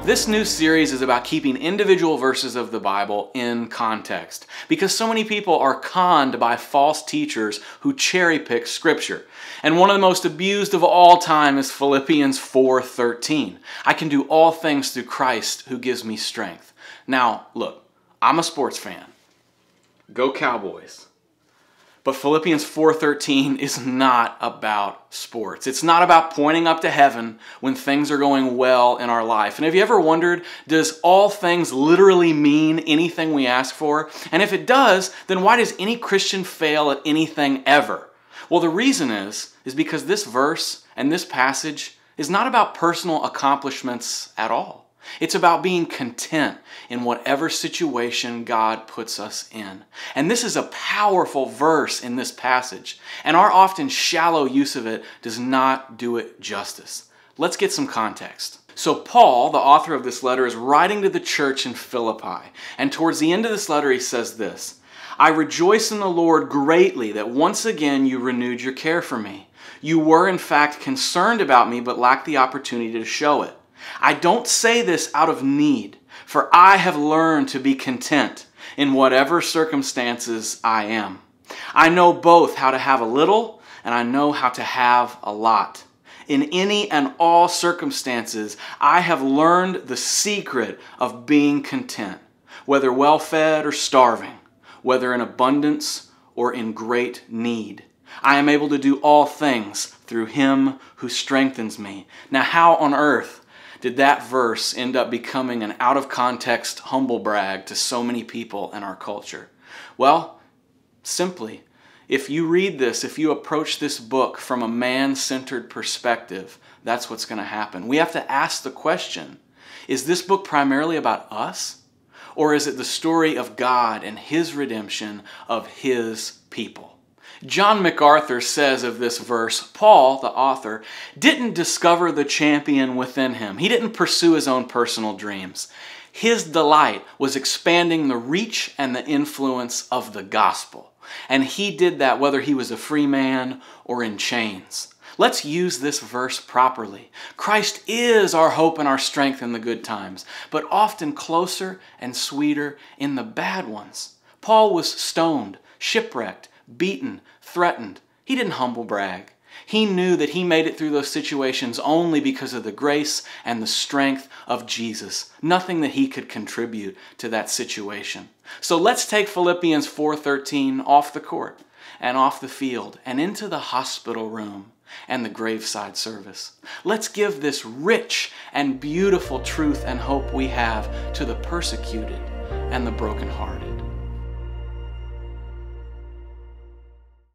This new series is about keeping individual verses of the Bible in context, because so many people are conned by false teachers who cherry pick Scripture. And one of the most abused of all time is Philippians 4:13. I can do all things through Christ who gives me strength. Now, look, I'm a sports fan. Go Cowboys. But Philippians 4:13 is not about sports. It's not about pointing up to heaven when things are going well in our life. And have you ever wondered, does all things literally mean anything we ask for? And if it does, then why does any Christian fail at anything ever? Well, the reason is because this verse and this passage is not about personal accomplishments at all. It's about being content in whatever situation God puts us in. And this is a powerful verse in this passage, and our often shallow use of it does not do it justice. Let's get some context. So Paul, the author of this letter, is writing to the church in Philippi, and towards the end of this letter he says this: I rejoice in the Lord greatly that once again you renewed your care for me. You were in fact concerned about me, but lacked the opportunity to show it. I don't say this out of need, for I have learned to be content in whatever circumstances I am. I know both how to have a little and I know how to have a lot. In any and all circumstances, I have learned the secret of being content, whether well-fed or starving, whether in abundance or in great need. I am able to do all things through Him who strengthens me. Now, how on earth did that verse end up becoming an out-of-context humble brag to so many people in our culture? Well, simply, if you read this, if you approach this book from a man-centered perspective, that's what's going to happen. We have to ask the question, is this book primarily about us? Or is it the story of God and His redemption of His people? John MacArthur says of this verse, Paul, the author, didn't discover the champion within him. He didn't pursue his own personal dreams. His delight was expanding the reach and the influence of the gospel. And he did that whether he was a free man or in chains. Let's use this verse properly. Christ is our hope and our strength in the good times, but often closer and sweeter in the bad ones. Paul was stoned, shipwrecked, beaten, threatened. He didn't humble brag. He knew that he made it through those situations only because of the grace and the strength of Jesus. Nothing that he could contribute to that situation. So let's take Philippians 4:13 off the court and off the field and into the hospital room and the graveside service. Let's give this rich and beautiful truth and hope we have to the persecuted and the brokenhearted.